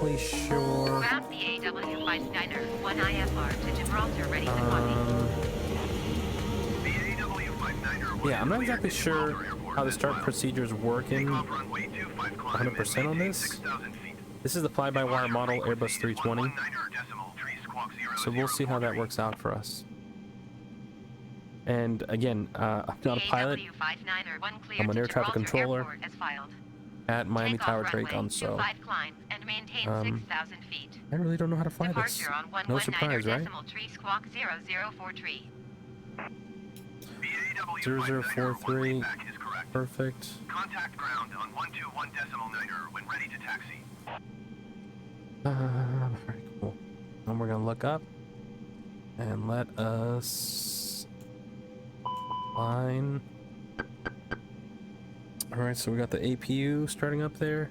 exactly sure. Ground BAW-59er, 1 IFR to Gibraltar, ready to copy. Yeah, I'm not exactly sure how the start procedures work in 100% on this. This is the fly-by-wire model Airbus 320. So we'll see how that works out for us. And again, I'm not a pilot. I'm an air traffic controller at Miami Tower Tracon, so I really don't know how to fly this. No surprise, right? 0043. Perfect. Contact ground on 121.9er when ready to taxi. Very cool. And we're gonna look up and let us line. All right, so we got the APU starting up there,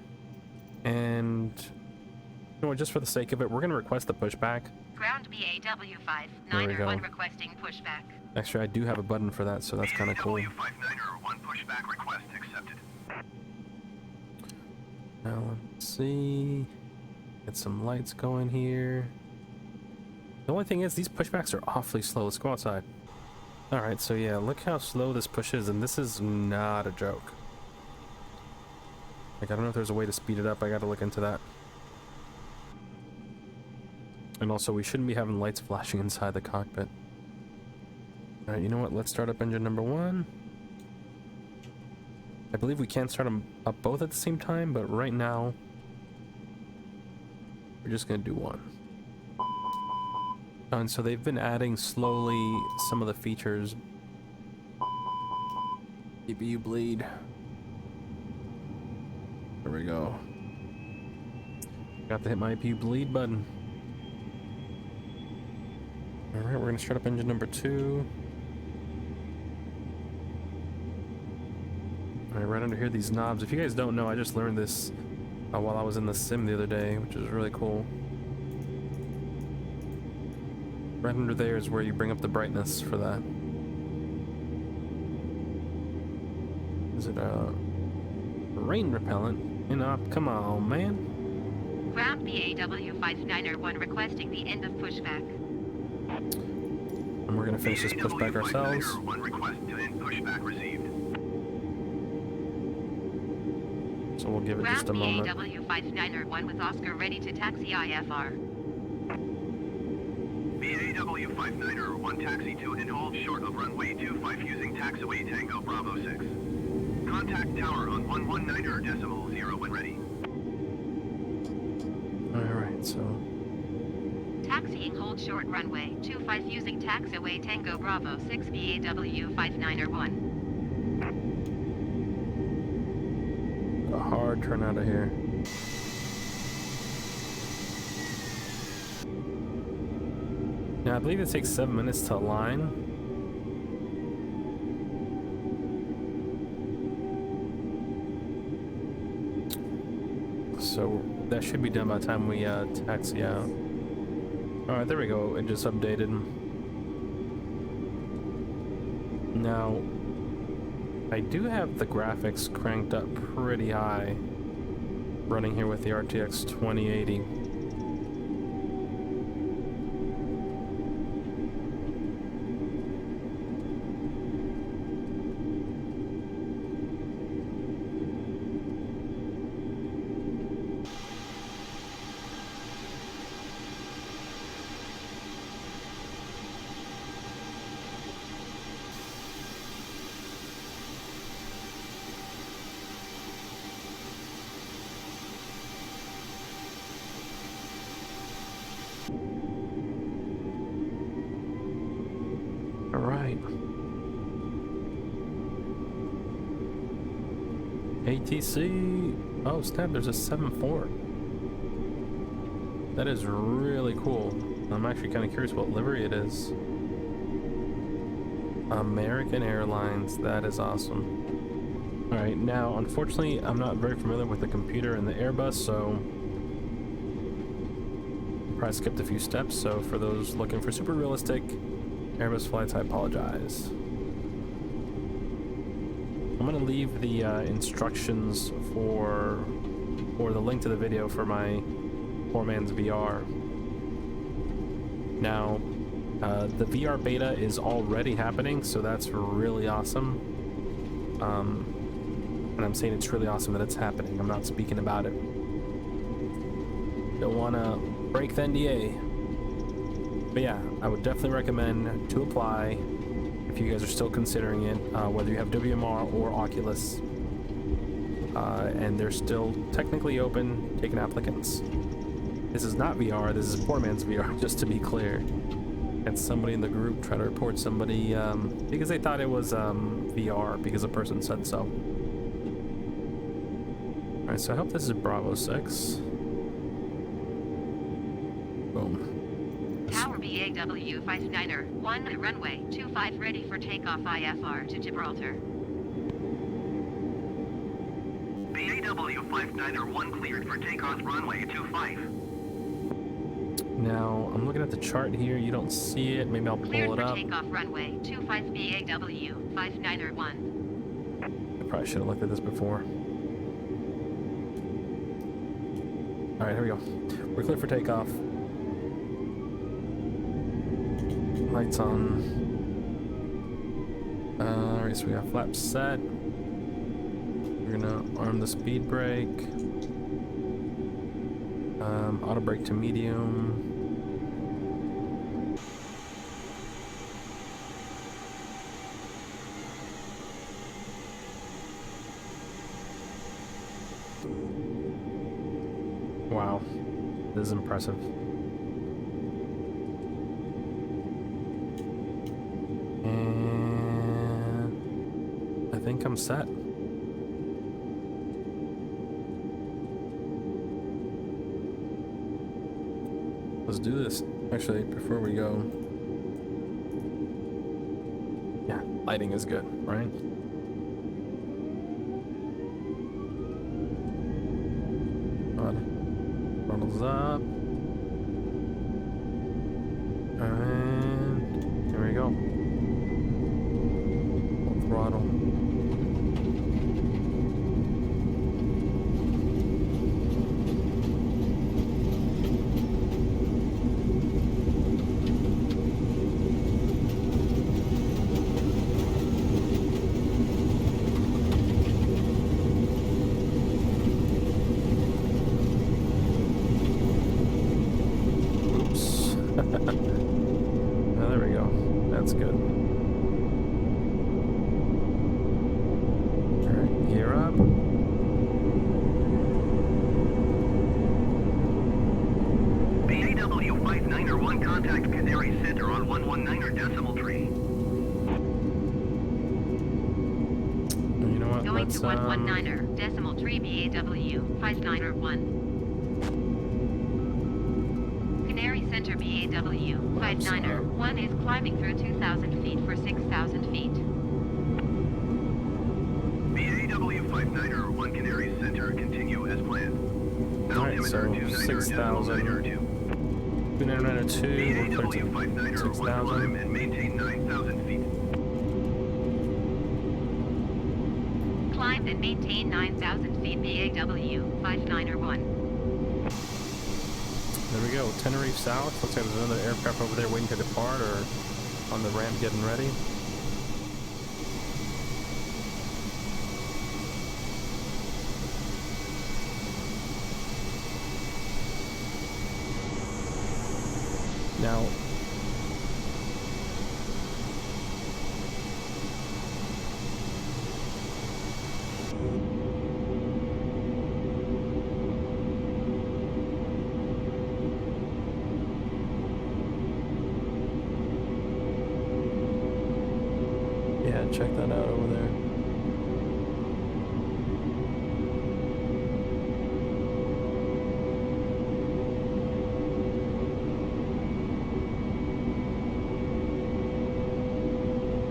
and you know what, just for the sake of it, we're gonna request the pushback. Ground BAW-59er, 1 requesting pushback. Actually, I do have a button for that, so that's kind of cool. BAW-59er, 1 pushback request accepted. Now let's see. Get some lights going here. The only thing is, these pushbacks are awfully slow. Let's go outside. Alright, so yeah, look how slow this push is, and this is not a joke. Like, I don't know if there's a way to speed it up. I gotta look into that. And also, we shouldn't be having lights flashing inside the cockpit. Alright, you know what? Let's start up engine number 1. I believe we can start them up both at the same time, but right now, we're just gonna do one. And so they've been adding slowly some of the features. CPU bleed. There we go. Got to hit my APU bleed button. Alright, we're gonna start up engine number 2. Alright, right under here, these knobs. If you guys don't know, I just learned this while I was in the sim the other day, which is really cool. Right under there is where you bring up the brightness for that. Is it a rain repellent? You know, come on, man. Ground BAW-59er, 1 requesting the end of pushback. And we're gonna finish this pushback ourselves. 1 request to end pushback received. So we'll give it just a moment. BAW-59er, 1 with Oscar ready to taxi IFR. BAW-59er, 1 taxi to and hold short of runway 25 using taxiway Tango Bravo 6. Contact tower on 119.0 when ready. Alright, so Taxiing hold short runway 25 using taxiway Tango Bravo 6 BAW-59er, 1. a hard turn out of here. Now I believe it takes 7 minutes to align. So that should be done by the time we taxi out. Alright, there we go. It just updated. Now, I do have the graphics cranked up pretty high, running here with the RTX 2080. Alright. ATC. Oh snap, there's a 7.4. That is really cool. I'm actually kind of curious what livery it is. American Airlines. That is awesome. Alright, now unfortunately I'm not very familiar with the computer and the Airbus, so I probably skipped a few steps. So for those looking for super realistic Airbus flights, I apologize. I'm gonna leave the instructions for the link to the video for my poor man's VR. Now, the VR beta is already happening, so that's really awesome. And I'm saying it's really awesome that it's happening. I'm not speaking about it. Don't want to break the NDA. But yeah, I would definitely recommend to apply if you guys are still considering it, whether you have WMR or Oculus. And they're still technically open, taking applicants. This is not VR, this is poor man's VR, just to be clear. And somebody in the group tried to report somebody because they thought it was VR because a person said so. Alright, so I hope this is Bravo 6. Boom. Tower BAW 59er, 1 runway 25 ready for takeoff IFR to Gibraltar. BAW 59er 1 cleared for takeoff runway 25. Now, I'm looking at the chart here. You don't see it. Maybe I'll Cleared pull it for up. takeoff runway 25 BAW 59er 1. I probably should have looked at this before. Alright, here we go. We're clear for takeoff. Lights on. Alright, so we got flaps set. We're gonna arm the speed brake. Auto brake to medium. Wow, this is impressive. And I think I'm set. Let's do this. Actually, before we go, yeah, lighting is good, right? Throttles up. And here we go. Full throttle. Going to 119er, decimal 3 BAW, 59er 1. Canary Center BAW, 59er 1 is climbing through 2,000 feet for 6,000 feet. BAW 59er 1 Canary Center, continue as planned. Alright, so 6,000. 29er 2, BAW 59er 1 climb and maintain 9,000 feet. Climb and maintain 9,000 feet BAW 59er 1. There we go, Tenerife South. Looks like there's another aircraft over there waiting to depart or on the ramp getting ready. Now, yeah, check that out over there.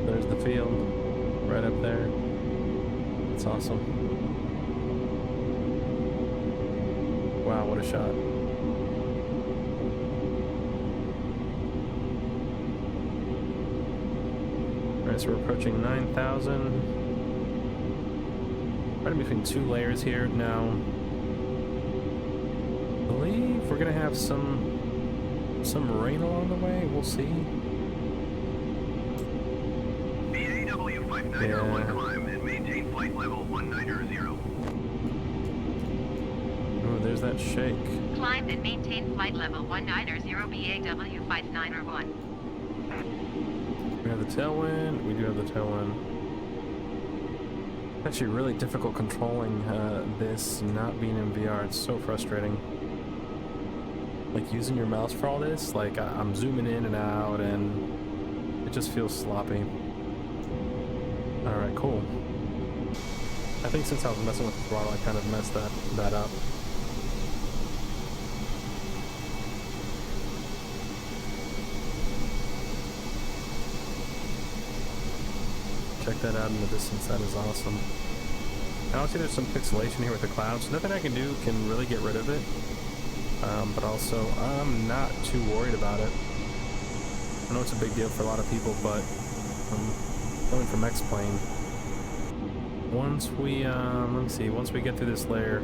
There's the field right up there. It's awesome. Wow, what a shot. Alright, so we're approaching 9,000. Right in between two layers here now. believe we're gonna have some rain along the way. We'll see. BAW 590 climb and maintain flight level 190. Oh, there's that shake. Climb and maintain flight level 190 BAW 591. We have the tailwind. We do have the tailwind. It's actually really difficult controlling this not being in VR. It's so frustrating. Like using your mouse for all this, like I'm zooming in and out and it just feels sloppy. Alright, cool. I think since I was messing with the throttle, I kind of messed that up. Check that out in the distance, that is awesome. And obviously there's some pixelation here with the clouds. Nothing I can do can really get rid of it. But also, I'm not too worried about it. I know it's a big deal for a lot of people, but coming from X-Plane, once we, let me see, once we get through this layer,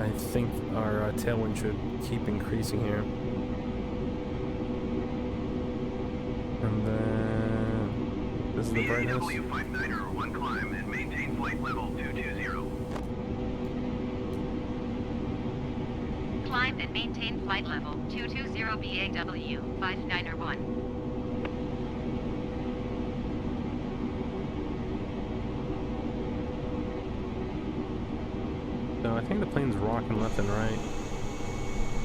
I think our tailwind should keep increasing here. And then, this is the brightness. BAW 590 one climb and maintain flight level 220. Climb and maintain flight level 220 BAW 591. No, I think the plane's rocking left and right.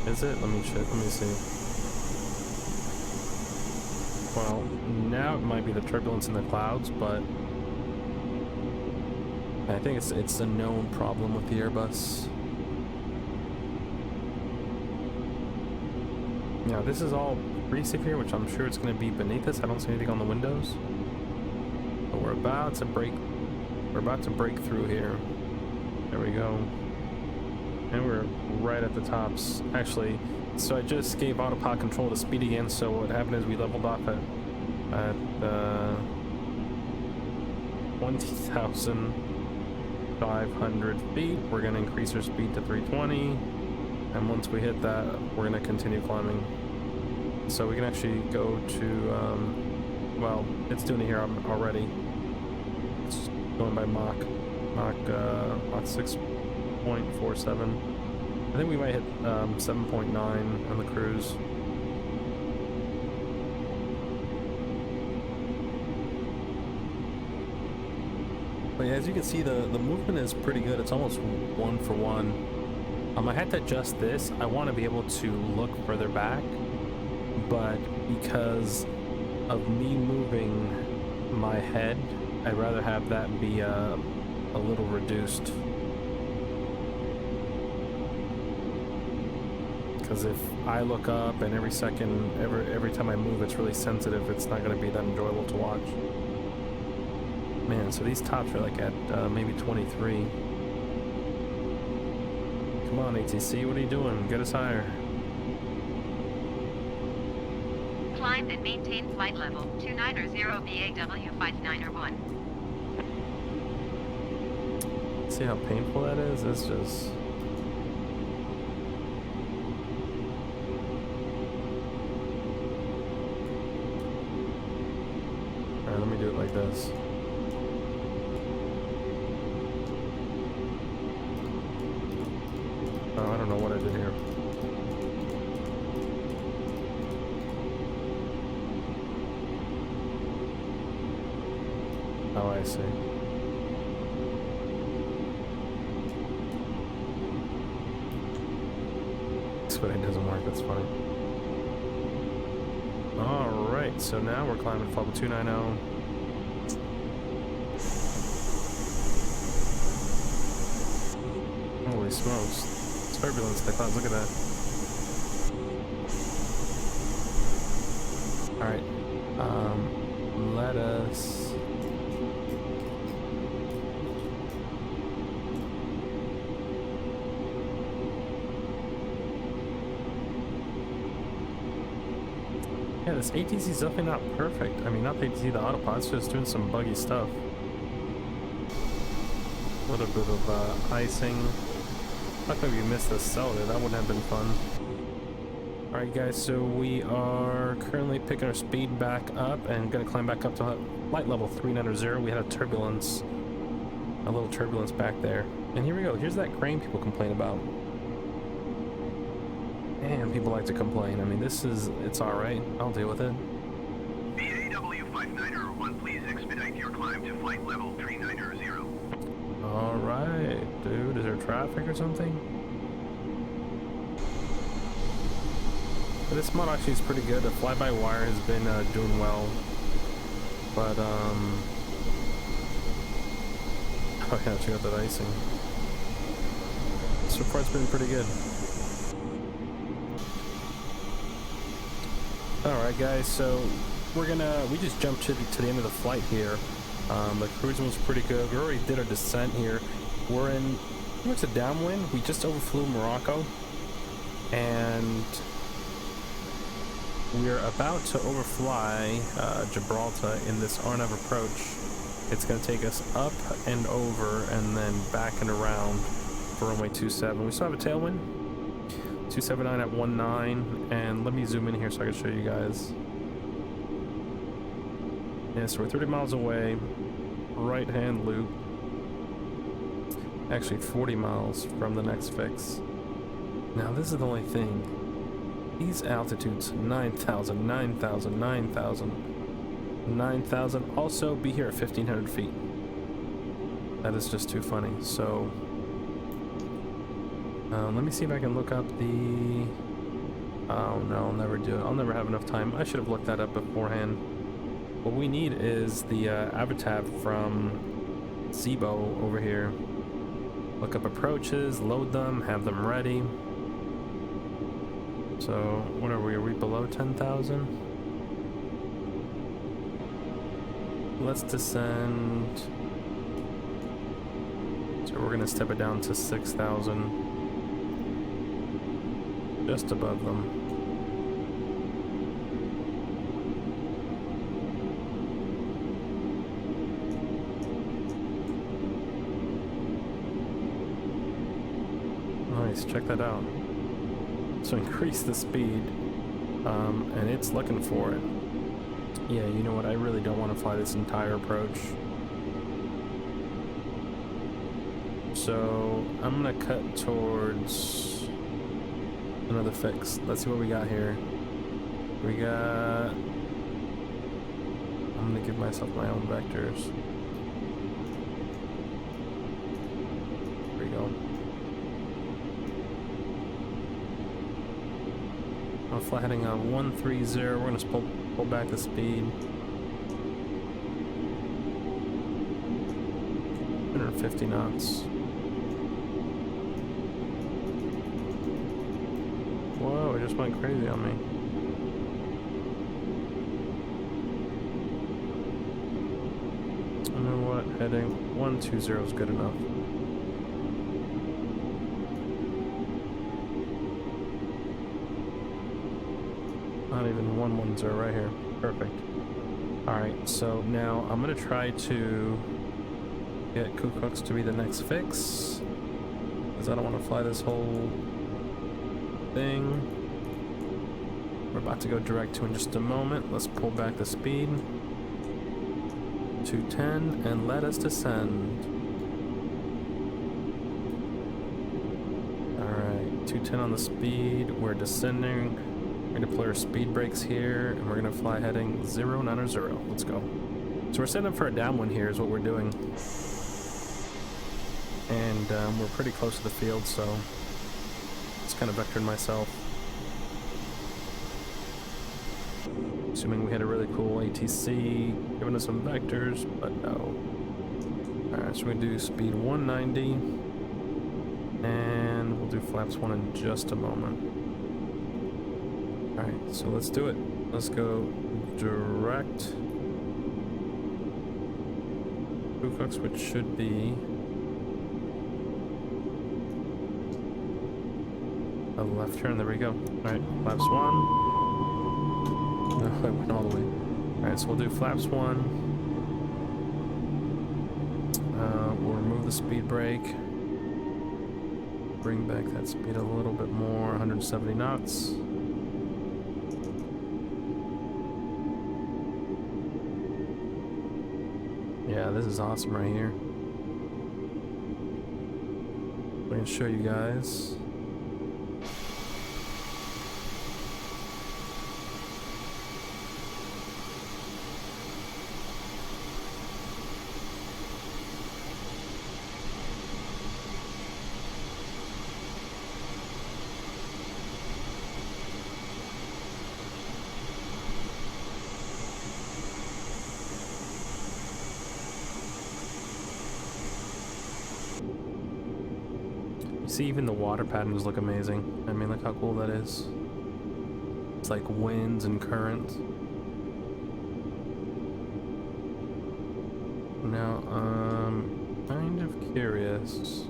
Is it? Let me check. Let me see. Well, now it might be the turbulence in the clouds, but I think it's a known problem with the Airbus. Now this is all greasy here, which I'm sure it's going to be beneath us. I don't see anything on the windows, but we're about to break through here. There we go, and we're right at the tops. Actually, so I just gave autopilot control to speed again. So what happened is we leveled off at 20,500 feet. We're going to increase our speed to 320. And once we hit that, we're going to continue climbing. So we can actually go to, well, it's doing it here already. It's going by Mach 6.47. I think we might hit 7.9 on the cruise. But yeah, as you can see, the movement is pretty good. It's almost one for one. I had to adjust this. I want to be able to look further back, but because of me moving my head, I'd rather have that be a little reduced. Because if I look up and every second, every time I move, it's really sensitive, it's not going to be that enjoyable to watch. Man, so these tops are like at maybe 23. Come on, ATC, what are you doing? Get us higher. Climb and maintain flight level 290 BAW 591. See how painful that is? It's just... Alright, let me do it like this. Oh, I don't know what I did here. Oh, I see. Spinning doesn't work, that's funny. Alright, so now we're climbing level 290. Holy smokes. Turbulence in the clouds, look at that. Alright, let us... Yeah, this ATC is definitely not perfect. I mean, not the ATC, the autopilot's just doing some buggy stuff. A little bit of icing. How come you missed the cell there? That wouldn't have been fun. Alright guys, so we are currently picking our speed back up and gonna climb back up to flight level 390. We had a little turbulence back there. And here we go. Here's that crane people complain about. And people like to complain. I mean, it's alright. I'll deal with it. BAW5901, please expedite your climb to flight level 390. Alright, dude. Is there traffic or something? But this mod actually is pretty good. The fly-by-wire has been doing well. But, oh yeah, check out that icing. So far it's been pretty good. Alright guys, so we just jumped to the end of the flight here. The cruising was pretty good. We already did our descent here. We're in pretty much a downwind. We just overflew Morocco. And we're about to overfly Gibraltar in this RNAV approach. It's going to take us up and over and then back and around for runway 27. We still have a tailwind. 279 at 19, and let me zoom in here so I can show you guys. Yeah, so we're 30 miles away, right hand loop. Actually 40 miles from the next fix. Now this is the only thing. These altitudes, 9,000, 9,000, 9,000, 9,000. Also be here at 1,500 feet. That is just too funny. So let me see if I can look up the... Oh no, I'll never do it. I'll never have enough time. I should have looked that up beforehand. What we need is the avatar from Zebo over here. Look up approaches, load them, have them ready. So what are we? Are we below 10,000? Let's descend. So we're gonna step it down to 6,000. Just above them. Nice, check that out. So increase the speed, and it's looking for it. Yeah, you know what? I really don't want to fly this entire approach. So I'm gonna cut towards another fix. Let's see what we got here. We got... I'm gonna give myself my own vectors. There we go. I'll fly heading on 130. We're gonna pull back the speed. 150 knots. Whoa, it just went crazy on me. You know what? Heading 120 is good enough. Not even 110 right here. Perfect. Alright, so now I'm gonna try to get Cougar to be the next fix, because I don't want to fly this whole thing. We're about to go direct to in just a moment. Let's pull back the speed. 210 and let us descend. Alright, 210 on the speed. We're descending. We're gonna deploy our speed brakes here, and we're gonna fly heading 090. Let's go. So we're setting up for a downwind here is what we're doing. And we're pretty close to the field, so just kind of vectored myself. Assuming we had a really cool ATC giving us some vectors, but no. Alright, so we do speed 190, and we'll do flaps 1 in just a moment. Alright, so let's do it. Let's go direct. Cougar, which should be a left turn. There we go. Alright, flaps 1. No, I went all the way. Alright, so we'll do flaps 1. We'll remove the speed brake. bring back that speed a little bit more, 170 knots. Yeah, this is awesome right here. I'm going to show you guys. See, even the water patterns look amazing. I mean, look how cool that is. It's like winds and currents. Now, I'm kind of curious.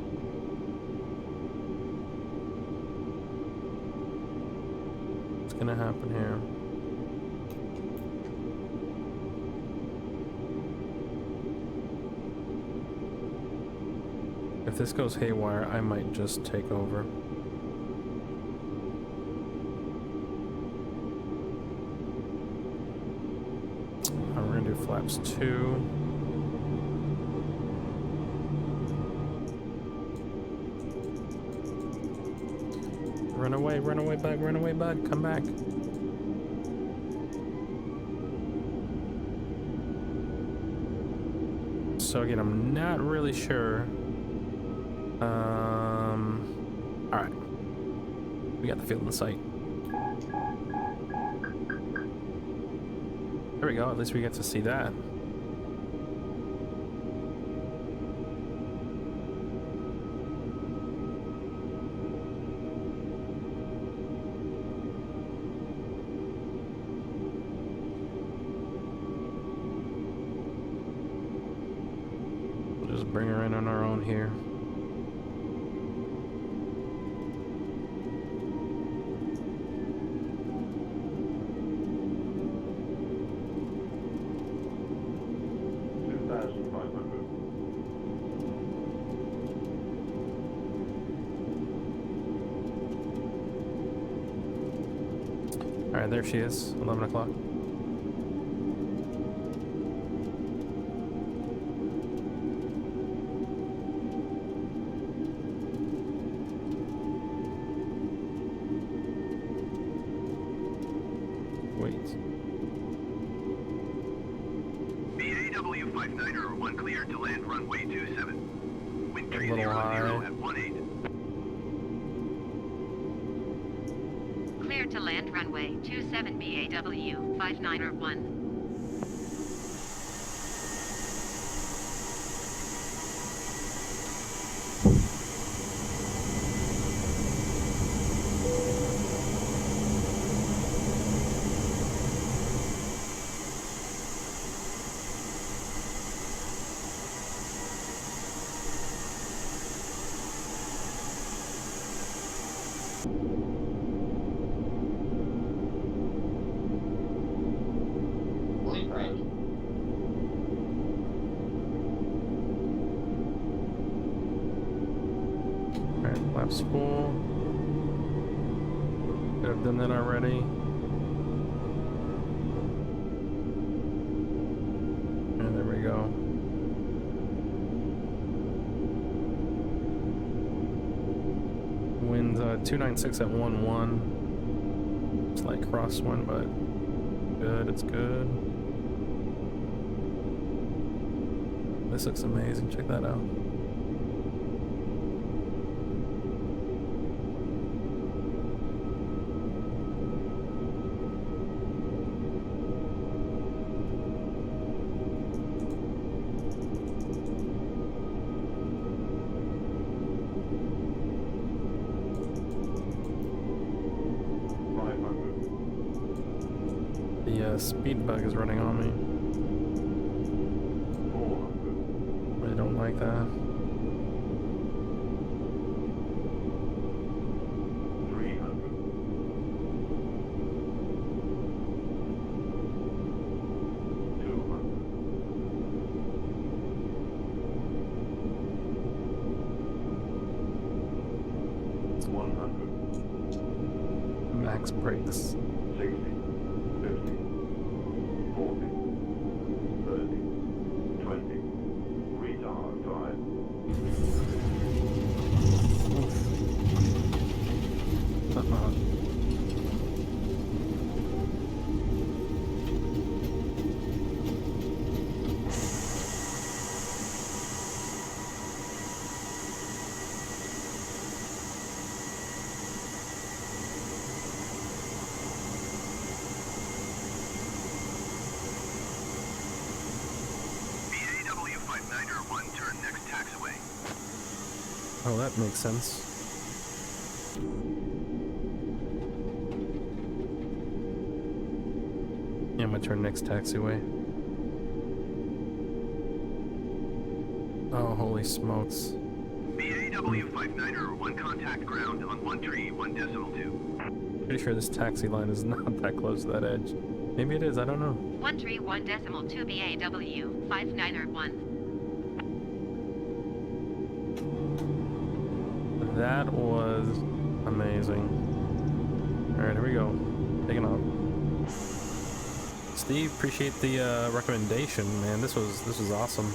What's gonna happen here? If this goes haywire, I might just take over. We're gonna do flaps 2. Run away bug, come back. So again, I'm not really sure. Alright. We got the field in sight. There we go, at least we get to see that. We'll just bring her in on our own here. Alright, there she is, 11 o'clock. Wait. BAW 59er, 1 clear to land runway 27. Wind A little high. 30 at 18. Clear to land runway 27 BAW 59er 1. Flaps full. Could have done that already. And there we go. Winds 296 at 11. It's like crosswind, but good. It's good. This looks amazing. Check that out. The speed bug is running on me. I don't like that. max brakes. 60, 50, 40, 30, 20, retard 5. BAW59er1, turn next taxiway. Oh, that makes sense. Yeah, I'm gonna turn next taxiway. Oh, holy smokes. BAW59er, 1 contact ground on 1 tree, 1.2. Pretty sure this taxi line is not that close to that edge. Maybe it is, I don't know. 1 tree 1.2 BAW 59er 1. That was amazing. Alright, here we go. Taking off. Steve, appreciate the recommendation, man. This was awesome.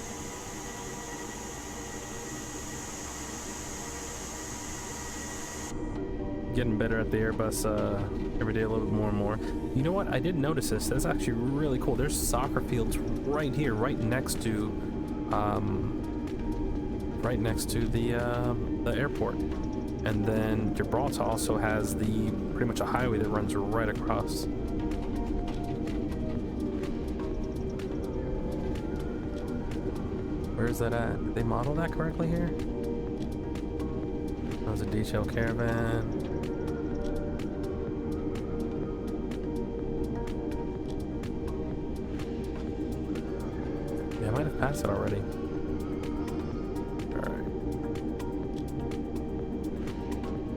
Getting better at the Airbus every day a little bit more and more. You know what? I did notice this. That's actually really cool. There's soccer fields right here, right next to the airport. And then Gibraltar also has pretty much a highway that runs right across. Where's that at? Did they model that correctly here? That was a detail caravan. Yeah, I might have passed it already. Alright.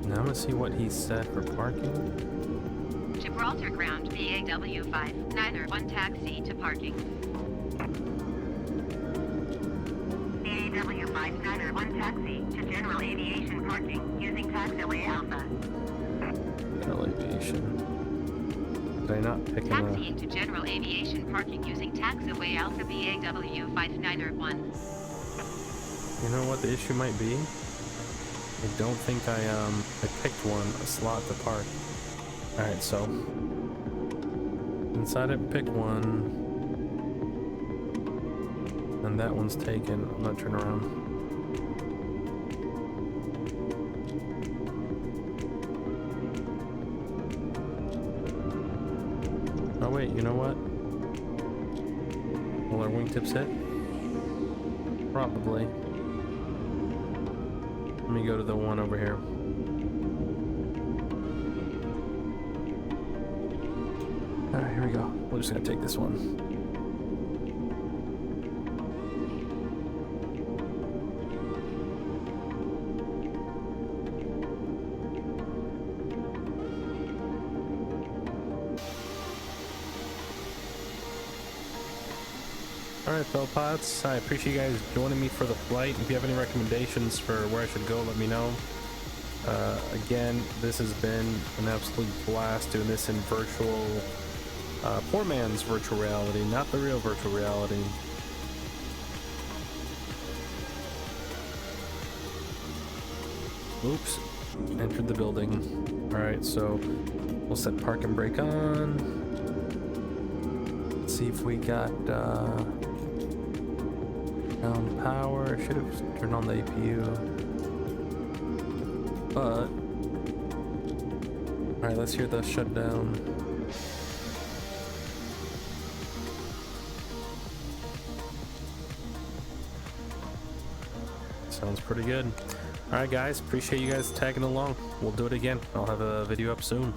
Now I'm gonna see what he said for parking. Gibraltar ground BAW 59er 1 taxi to parking. BAW 59er 1 taxi to general aviation parking using taxiway Alpha. General aviation. Did I not pick him up? Taxiing to general aviation parking using taxiway Alpha BAW 59er 1. You know what the issue might be? I don't think I picked a slot to park. Alright, so inside I pick one. And that one's taken. I'm gonna turn around. Oh wait, you know what? Will our wingtips hit? Probably. Let me go to the one over here. Alright, here we go. We're just gonna take this one. Alright, fellow pilots, I appreciate you guys joining me for the flight. If you have any recommendations for where I should go, let me know. Again, this has been an absolute blast doing this in virtual, poor man's virtual reality, not the real virtual reality. Oops, entered the building. Alright, so we'll set park and brake on. Let's see if we got, down power. Should have turned on the APU, but all right, let's hear the shutdown. Sounds pretty good. All right, guys, appreciate you guys tagging along. We'll do it again. I'll have a video up soon.